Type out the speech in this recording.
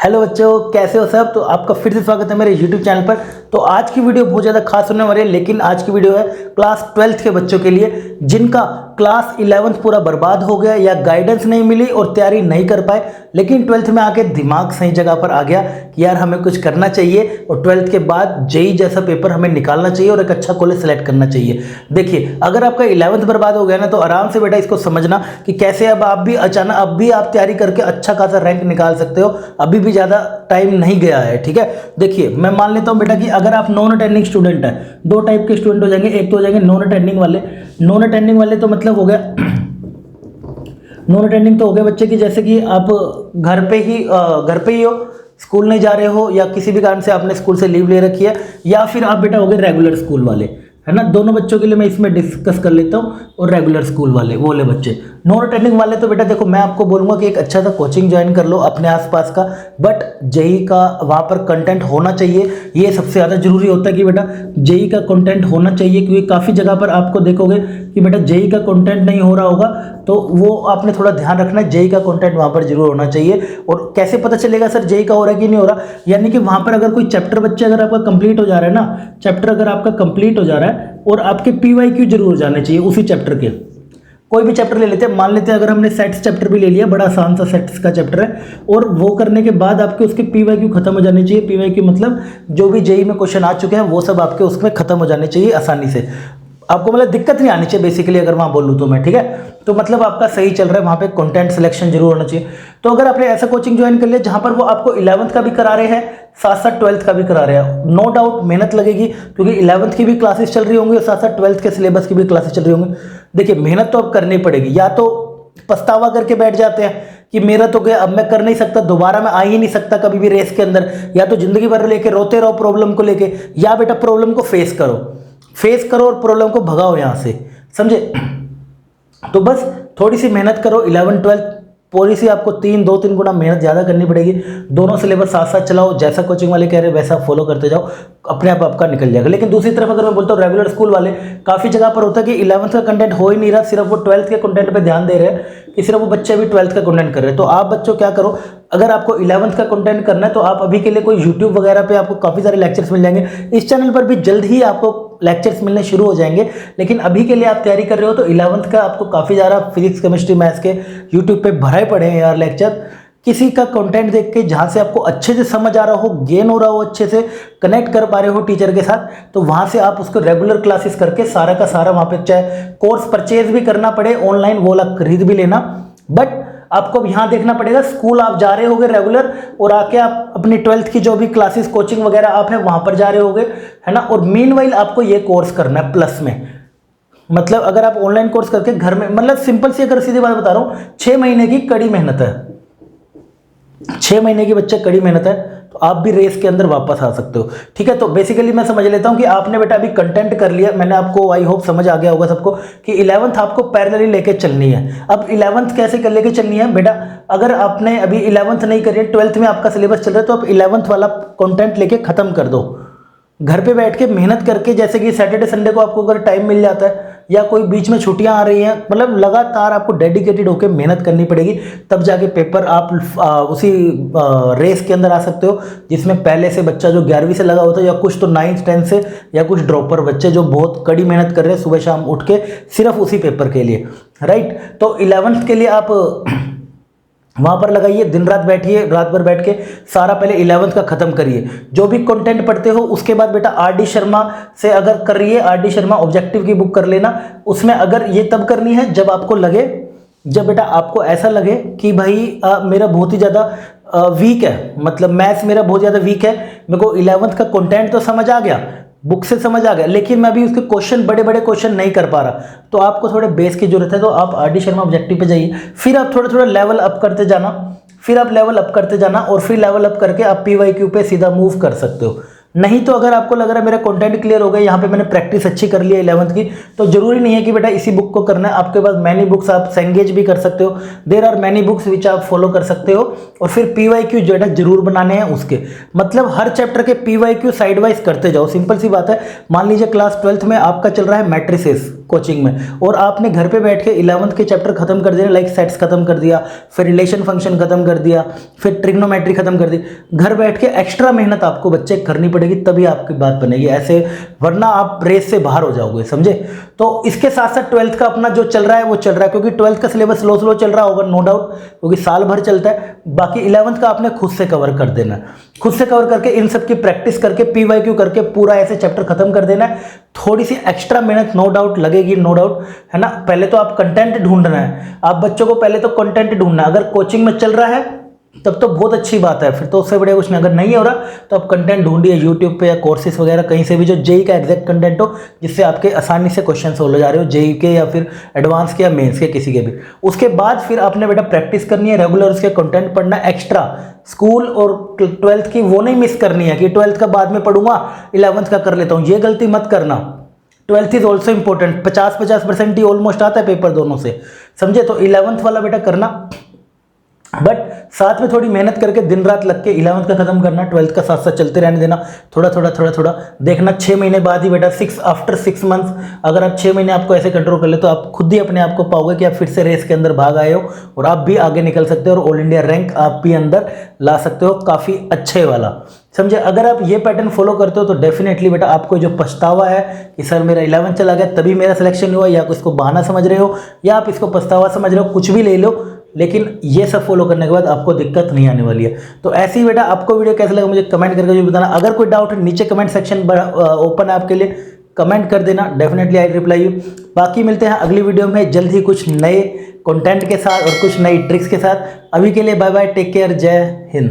Hello बच्चों, कैसे हो सब। तो आपका फिर से स्वागत है मेरे YouTube चैनल पर। तो आज की वीडियो बहुत ज़्यादा खास होने वाली है, लेकिन आज की वीडियो है क्लास 12th के बच्चों के लिए जिनका क्लास 11th पूरा बर्बाद हो गया या गाइडेंस नहीं मिली और तैयारी नहीं कर पाए, लेकिन 12th में आके दिमाग सही जगह पर आ गया कि यार हमें कुछ करना चाहिए और 12th के बाद जेई जैसा पेपर हमें निकालना चाहिए और एक अच्छा कॉलेज सेलेक्ट करना चाहिए। देखिए, अगर आपका 11th बर्बाद हो गया ना, तो आराम से बेटा इसको समझना कि कैसे अब आप भी अचानक अब भी आप तैयारी करके अच्छा खासा रैंक निकाल सकते हो। अभी भी ज़्यादा टाइम नहीं गया है, ठीक है। देखिए, मैं मान लेता हूँ बेटा कि अगर आप नॉन अटेंडिंग स्टूडेंट है, दो टाइप के स्टूडेंट हो जाएंगे। एक तो हो जाएंगे नॉन अटेंडिंग वाले। नॉन अटेंडिंग वाले तो मतलब हो गया नॉन अटेंडिंग तो हो गए बच्चे की जैसे कि आप घर पे ही हो, स्कूल नहीं जा रहे हो या किसी भी कारण से आपने स्कूल से लीव ले रखी है, या फिर आप बेटा हो गए रेगुलर स्कूल वाले, है ना। दोनों बच्चों के लिए मैं इसमें डिस्कस कर लेता हूँ। और रेगुलर स्कूल वाले वो वाले बच्चे, नॉन अटेंडिंग वाले तो बेटा देखो, मैं आपको बोलूँगा कि एक अच्छा सा कोचिंग ज्वाइन कर लो अपने आसपास का, बट जेई का वहाँ पर कंटेंट होना चाहिए। ये सबसे ज़्यादा जरूरी होता है कि बेटा जेई का कंटेंट होना चाहिए, क्योंकि काफ़ी जगह पर आपको देखोगे कि बेटा जेई का कंटेंट नहीं हो रहा होगा, तो वो आपने थोड़ा ध्यान रखना है। जेई का कंटेंट वहाँ पर जरूर होना चाहिए। और कैसे पता चलेगा सर जेई का हो रहा है कि नहीं हो रहा, यानी कि वहाँ पर अगर कोई चैप्टर बच्चे अगर आपका कंप्लीट हो जा रहा है ना, चैप्टर अगर आपका कंप्लीट हो जा रहा है और आपके पीवाईक्यू जरूर हो जाने चाहिए उसी चैप्टर के। कोई भी चैप्टर ले लेते हैं, मान लेते हैं अगर हमने सेट्स चैप्टर भी ले लिया, बड़ा आसान सा सेट्स का चैप्टर है, और वो करने के बाद आपके उसके पीवाईक्यू खत्म हो जाने चाहिए। पीवाईक्यू मतलब जो भी जेई में क्वेश्चन आ चुके हैं वो सब आपके उसमें खत्म हो जाने चाहिए आसानी से। आपको मतलब दिक्कत नहीं आनी चाहिए बेसिकली, अगर वहाँ बोलूँ तो मैं, ठीक है। तो मतलब आपका सही चल रहा है, वहाँ पे कंटेंट सिलेक्शन जरूर होना चाहिए। तो अगर आपने ऐसा कोचिंग ज्वाइन कर लिया जहाँ पर वो आपको 11th का भी करा रहे हैं, साथ साथ 12th का भी करा रहे हैं, नो डाउट मेहनत लगेगी, क्योंकि 11th की भी क्लासेस चल रही होंगी और साथ साथ 12th के सिलेबस की भी क्लासेस चल रही होंगी। देखिए, मेहनत तो अब करनी पड़ेगी। या तो पछतावा करके बैठ जाते हैं कि मेरा तो गया, अब मैं कर नहीं सकता, दोबारा मैं आ ही नहीं सकता कभी भी रेस के अंदर, या तो जिंदगी भर लेके रोते रहो प्रॉब्लम को लेके, या बेटा प्रॉब्लम को फेस करो और प्रॉब्लम को भगाओ यहाँ से, समझे। तो बस थोड़ी सी मेहनत करो। 11 12 पूरी सी आपको 2-3 गुना मेहनत ज़्यादा करनी पड़ेगी। दोनों सिलेबस साथ साथ चलाओ, जैसा कोचिंग वाले कह रहे हैं वैसा फॉलो करते जाओ, अपने आप आपका निकल जाएगा। लेकिन दूसरी तरफ अगर मैं बोलता हूँ रेगुलर स्कूल वाले, काफ़ी जगह पर होता है कि 11th का कंटेंट हो ही नहीं रहा, सिर्फ वो 12th के कंटेंट पे ध्यान दे रहे हैं कि सिर्फ वो बच्चे अभी 12th का कंटेंट कर रहे हैं। तो आप बच्चों क्या करो, अगर आपको 11th का कंटेंट करना है तो आप अभी के लिए कोई यूट्यूब वगैरह पे आपको काफ़ी सारे लेक्चर्स मिल जाएंगे। इस चैनल पर भी जल्द ही आपको लेक्चर्स मिलने शुरू हो जाएंगे। लेकिन अभी के लिए आप तैयारी कर रहे हो तो 11th का आपको काफ़ी ज़्यादा फिजिक्स केमिस्ट्री मैथ्स के यूट्यूब पे भरे पड़े हैं यार लेक्चर। किसी का कंटेंट देख के जहाँ से आपको अच्छे से समझ आ रहा हो, गेन हो रहा हो, अच्छे से कनेक्ट कर पा रहे हो टीचर के साथ, तो वहाँ से आप उसको रेगुलर क्लासेस करके सारा का सारा वहाँ पे, चाहे कोर्स परचेज भी करना पड़े ऑनलाइन, वो वाला खरीद भी लेना। बट आपको अब यहाँ देखना पड़ेगा, स्कूल आप जा रहे होगे रेगुलर, और आके आप अपनी 12th की जो भी क्लासेस कोचिंग वगैरह आप है वहाँ पर जा रहे होगे, है ना। और मीनवाइल आपको ये कोर्स करना है प्लस में। मतलब अगर आप ऑनलाइन कोर्स करके घर में, मतलब सिंपल सी अगर सीधी बात बता रहा हूँ, 6 महीने की कड़ी मेहनत है, 6 महीने की बच्चे कड़ी मेहनत है, तो आप भी रेस के अंदर वापस आ सकते हो, ठीक है। तो बेसिकली मैं समझ लेता हूं कि आपने बेटा अभी कंटेंट कर लिया, मैंने आपको आई होप समझ आ गया होगा सबको कि 11th आपको पैरेलली लेके चलनी है। अब 11th कैसे कर लेके चलनी है बेटा, अगर आपने अभी 11th नहीं करी है, 12th में आपका सिलेबस चल रहा है, तो आप 11th वाला कंटेंट लेके खत्म कर दो। घर पे बैठ के मेहनत करके, जैसे कि सैटरडे संडे को आपको अगर टाइम मिल जाता है या कोई बीच में छुट्टियां आ रही हैं, मतलब लगातार आपको डेडिकेटेड होकर मेहनत करनी पड़ेगी, तब जाके पेपर आप उसी रेस के अंदर आ सकते हो जिसमें पहले से बच्चा जो 11वीं से लगा होता है, या कुछ तो 9th 10th से, या कुछ ड्रॉपर बच्चे जो बहुत कड़ी मेहनत कर रहे हैं सुबह शाम उठ के सिर्फ उसी पेपर के लिए, राइट। तो 11th के लिए आप वहाँ पर लगाइए, दिन रात बैठिए, रात भर बैठ के सारा पहले 11th का खत्म करिए। जो भी कंटेंट पढ़ते हो उसके बाद बेटा आर.डी. शर्मा से अगर कर रही है, आर.डी. शर्मा ऑब्जेक्टिव की बुक कर लेना। उसमें अगर ये तब करनी है जब आपको लगे, जब बेटा आपको ऐसा लगे कि भाई मेरा बहुत ही ज़्यादा वीक है, मतलब मैथ्स मेरा बहुत ज़्यादा वीक है, मेरे को 11th का कंटेंट तो समझ आ गया, बुक से समझ आ गया, लेकिन मैं अभी उसके क्वेश्चन, बड़े बड़े क्वेश्चन नहीं कर पा रहा, तो आपको थोड़े बेस की जरूरत है। तो आप आर.डी. शर्मा ऑब्जेक्टिव पे जाइए, फिर आप थोड़ा थोड़ा लेवल अप करते जाना, फिर आप लेवल अप करते जाना, और फिर लेवल अप करके आप पीवाईक्यू पे सीधा मूव कर सकते हो। नहीं तो अगर आपको लग रहा है मेरा कंटेंट क्लियर हो गया, यहाँ पे मैंने प्रैक्टिस अच्छी कर ली है 11th की, तो जरूरी नहीं है कि बेटा इसी बुक को करना है। आपके पास मैनी बुक्स, आप सेंगेज भी कर सकते हो, there are many books which आप फॉलो कर सकते हो। और फिर पीवाईक्यू जो है जरूर बनाने हैं उसके, मतलब हर चैप्टर के पीवाईक्यू साइड वाइज करते जाओ। सिंपल सी बात है, मान लीजिए क्लास 12th में आपका चल रहा है मैट्रिसेस, कोचिंग में, और आपने घर पे बैठ के 11th के चैप्टर खत्म कर दिए, लाइक सेट्स खत्म कर दिया, फिर रिलेशन फंक्शन खत्म कर दिया, फिर ट्रिग्नोमेट्री खत्म कर दी, घर बैठ के एक्स्ट्रा मेहनत आपको बच्चे करनी पड़ेगी, तभी आपकी बात बनेगी, ऐसे वरना आप रेस से बाहर हो जाओगे, समझे। तो इसके साथ साथ 12th का अपना जो चल रहा है वो चल रहा है, क्योंकि 12th का सिलेबस स्लो चल रहा होगा नो डाउट, क्योंकि साल भर चलता है। बाकी 11th का आपने खुद से कवर कर देना है, खुद से कवर करके इन सब की प्रैक्टिस करके PYQ करके पूरा ऐसे चैप्टर खत्म कर देना है। थोड़ी सी एक्स्ट्रा मेहनत नो डाउट लगेगी, नो डाउट, है ना। पहले तो आप कंटेंट ढूंढना है, आप बच्चों को पहले तो कंटेंट ढूंढना है। अगर कोचिंग में चल रहा है तब तो बहुत अच्छी बात है, फिर तो उससे बढ़िया कुछ नहीं। अगर नहीं हो रहा तो आप कंटेंट ढूंढिए यूट्यूब पे या कोर्सेज वगैरह कहीं से भी, जो जेई का एग्जैक्ट कंटेंट हो, जिससे आपके आसानी से क्वेश्चन सोल्व हो जा रहे हो, जेई के या फिर एडवांस के या मेंस के, किसी के भी। उसके बाद फिर आपने बेटा प्रैक्टिस करनी है, रेगुलर उसके कंटेंट पढ़ना एक्स्ट्रा। स्कूल और 12th की वो नहीं मिस करनी है कि 12th का बाद में पढ़ूंगा 11th का कर लेता हूँ, ये गलती मत करना। 12th is also important, 50% he almost आता है पेपर दोनों से, समझे। तो 11th वाला बेटा करना, बट साथ में थोड़ी मेहनत करके दिन रात लग के 11th का खत्म करना, 12th का साथ साथ चलते रहने देना, थोड़ा थोड़ा देखना। 6 महीने बाद ही बेटा आफ्टर 6 मंथ्स, अगर आप 6 महीने आपको ऐसे कंट्रोल कर ले तो आप खुद ही अपने आप को पाओगे कि आप फिर से रेस के अंदर भाग आए हो और आप भी आगे निकल सकते हो, और ऑल इंडिया रैंक आप भी अंदर ला सकते हो, काफ़ी अच्छे वाला, समझे। अगर आप ये पैटर्न फॉलो करते हो तो डेफिनेटली बेटा आपको जो पछतावा है कि सर मेरा 11th चला गया तभी मेरा सिलेक्शन हुआ, या इसको बहाना समझ रहे हो या आप इसको पछतावा समझ रहे हो, कुछ भी ले लो, लेकिन ये सब फॉलो करने के बाद आपको दिक्कत नहीं आने वाली है। तो ऐसे ही बेटा आपको वीडियो कैसा लगा मुझे कमेंट करके जो बताना। अगर कोई डाउट है नीचे कमेंट सेक्शन ओपन है आपके लिए, कमेंट कर देना, डेफिनेटली आई रिप्लाई यू। बाकी मिलते हैं अगली वीडियो में जल्द ही कुछ नए कंटेंट के साथ और कुछ नई ट्रिक्स के साथ। अभी के लिए बाय बाय, टेक केयर, जय हिंद।